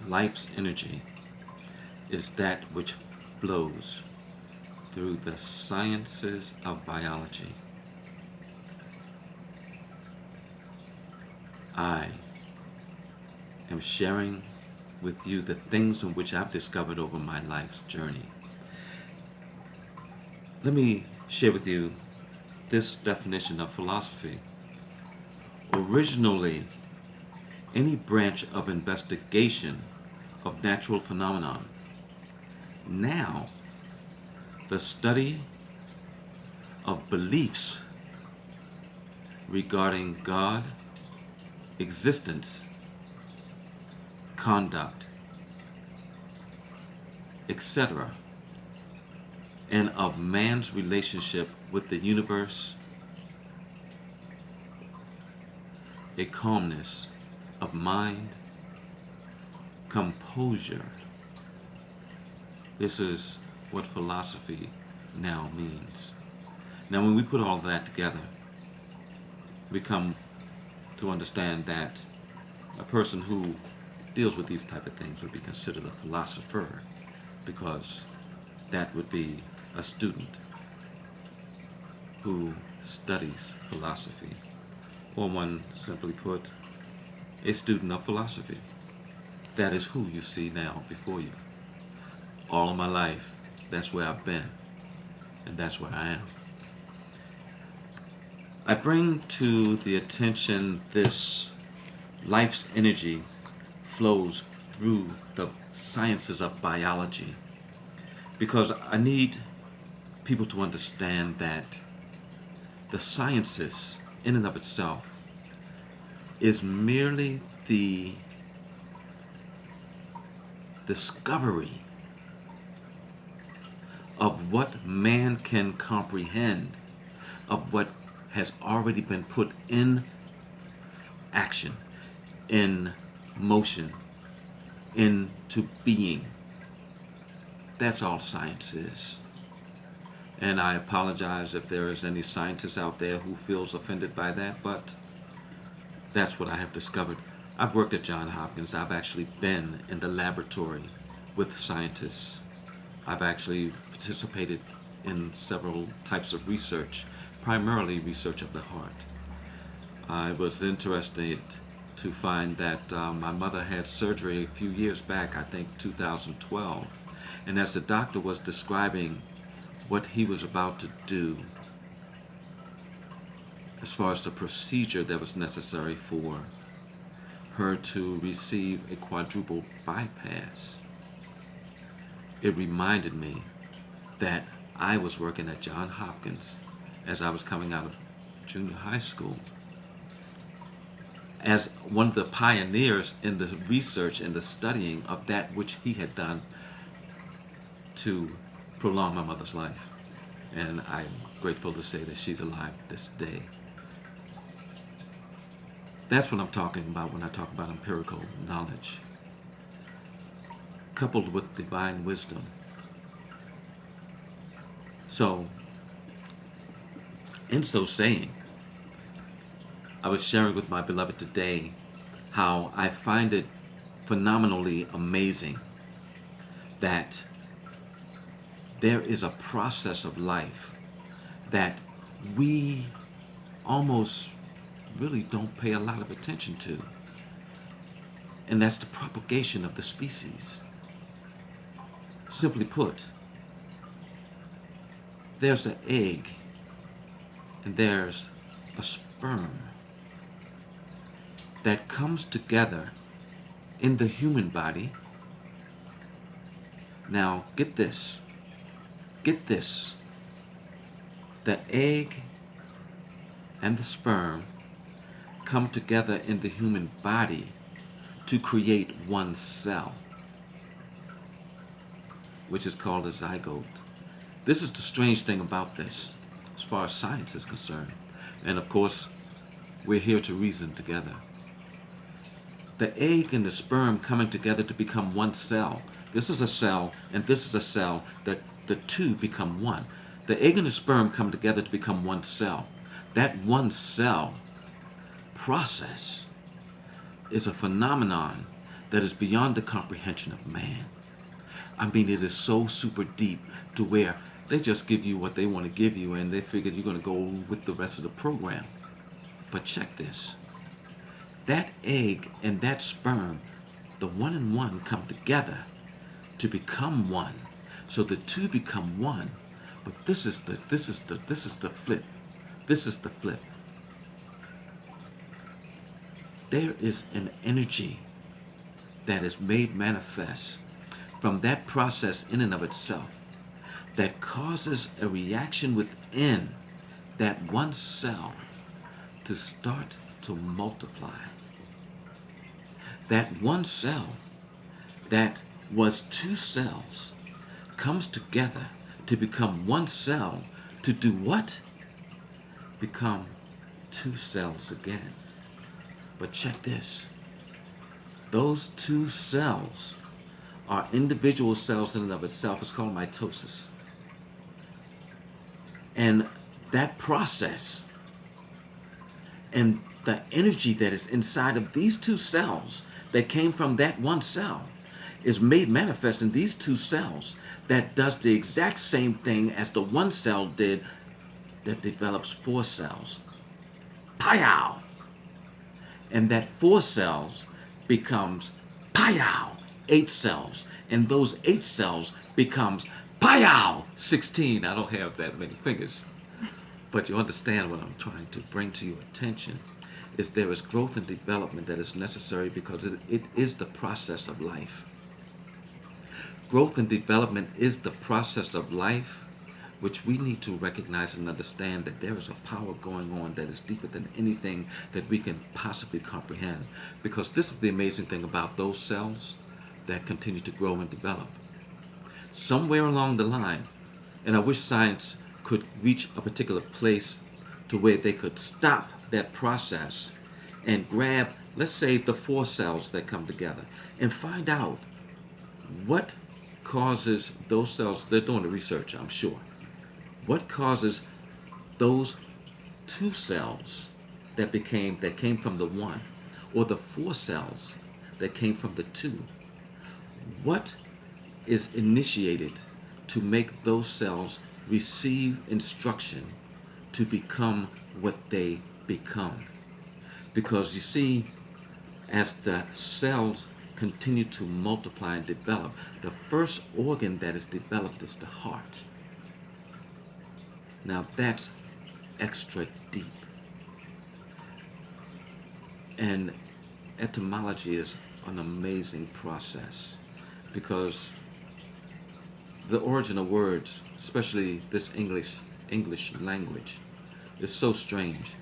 life's energy is that which flows through the sciences of biology. I am sharing with you the things in which I've discovered over my life's journey. Let me share with you this definition of philosophy. Originally, any branch of investigation of natural phenomenon. Now, the study of beliefs regarding God, existence, conduct, etc., and of man's relationship with the universe, a calmness of mind, composure. This is what philosophy now means. Now, when we put all that together, we come to understand that a person who deals with these type of things would be considered a philosopher, because that would be a student who studies philosophy, or one simply put, a student of philosophy. That is who you see now before you. All of my life, that's where I've been, and that's where I am. I bring to the attention this life's energy flows through the sciences of biology, because I need people to understand that the sciences in and of itself is merely the discovery of what man can comprehend, of what has already been put in action, in motion, into being. That's all science is. And I apologize if there is any scientist out there who feels offended by that, but that's what I have discovered. I've worked at Johns Hopkins. I've actually been in the laboratory with scientists. I've actually participated in several types of research, primarily research of the heart. I was interested to find that my mother had surgery a few years back, I think 2012. And as the doctor was describing what he was about to do, as far as the procedure that was necessary for her to receive a quadruple bypass, it reminded me that I was working at Johns Hopkins as I was coming out of junior high school, as one of the pioneers in the research and the studying of that which he had done to prolong my mother's life. And I'm grateful to say that she's alive this day. That's what I'm talking about when I talk about empirical knowledge, coupled with divine wisdom. So, in so saying, I was sharing with my beloved today how I find it phenomenally amazing that there is a process of life that we almost really don't pay a lot of attention to, and that's the propagation of the species. Simply put, there's an egg and there's a sperm that comes together in the human body. Now, get this. Get this. The egg and the sperm come together in the human body to create one cell, which is called a zygote. This is the strange thing about this, as far as science is concerned. And of course, we're here to reason together. The egg and the sperm coming together to become one cell. This is a cell, and this is a cell, that the two become one. The egg and the sperm come together to become one cell. That one cell process is a phenomenon that is beyond the comprehension of man. I mean, it is so super deep to where they just give you what they want to give you and they figure you're going to go with the rest of the program. But check this. That egg and that sperm, the one and one come together to become one. So the two become one. But this is the flip. This is the flip. There is an energy that is made manifest from that process in and of itself that causes a reaction within that one cell to start to multiply. That one cell that was two cells comes together to become one cell to do what? Become two cells again. But check this. Those two cells are individual cells in and of itself. It's called mitosis. And that process and the energy that is inside of these two cells that came from that one cell is made manifest in these two cells that does the exact same thing as the one cell did that develops four cells. Pow! And that four cells becomes pow! 8 cells. And those 8 cells becomes pow! 16. I don't have that many fingers. But you understand what I'm trying to bring to your attention is there is growth and development that is necessary because it is the process of life. Growth and development is the process of life, which we need to recognize and understand that there is a power going on that is deeper than anything that we can possibly comprehend. Because this is the amazing thing about those cells that continue to grow and develop. Somewhere along the line, and I wish science could reach a particular place to where they could stop that process and grab, let's say, the 4 cells that come together and find out what causes those cells. They're doing the research, I'm sure. What causes those 2 cells that came from the 1, or the 4 cells that came from the 2? What is initiated to make those cells receive instruction to become what they become? Because you see, as the cells continue to multiply and develop, the first organ that is developed is the heart. Now that's extra deep. And etymology is an amazing process because the origin of words, especially this English language, is so strange.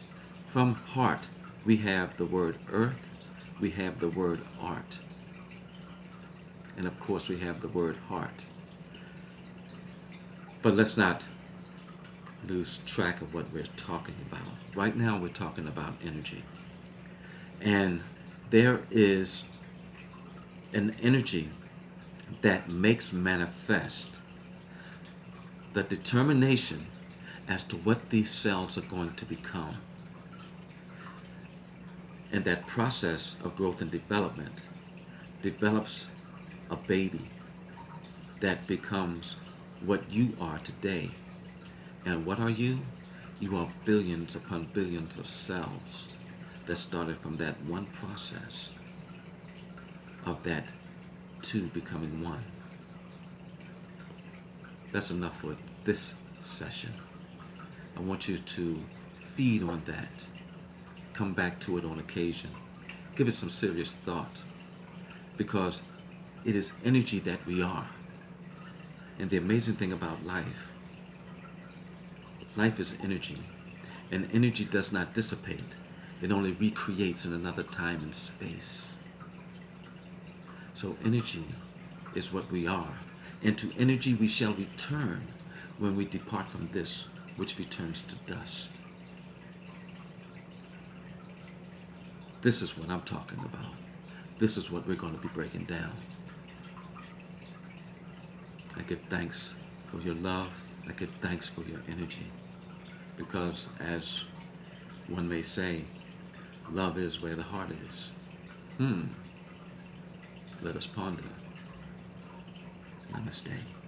From heart, we have the word earth, we have the word art, and of course we have the word heart. But let's not lose track of what we're talking about. Right now we're talking about energy. And there is an energy that makes manifest the determination as to what these cells are going to become. And that process of growth and development develops a baby that becomes what you are today. And what are you? You are billions upon billions of cells that started from that one process of that 2 becoming 1. That's enough for this session. I want you to feed on that. Come back to it on occasion. Give it some serious thought, because it is energy that we are. And the amazing thing about life is energy. And energy does not dissipate. It only recreates in another time and space. So energy is what we are. And to energy we shall return when we depart from this, which returns to dust. This is what I'm talking about. This is what we're going to be breaking down. I give thanks for your love. I give thanks for your energy. Because as one may say, love is where the heart is. Let us ponder. Namaste.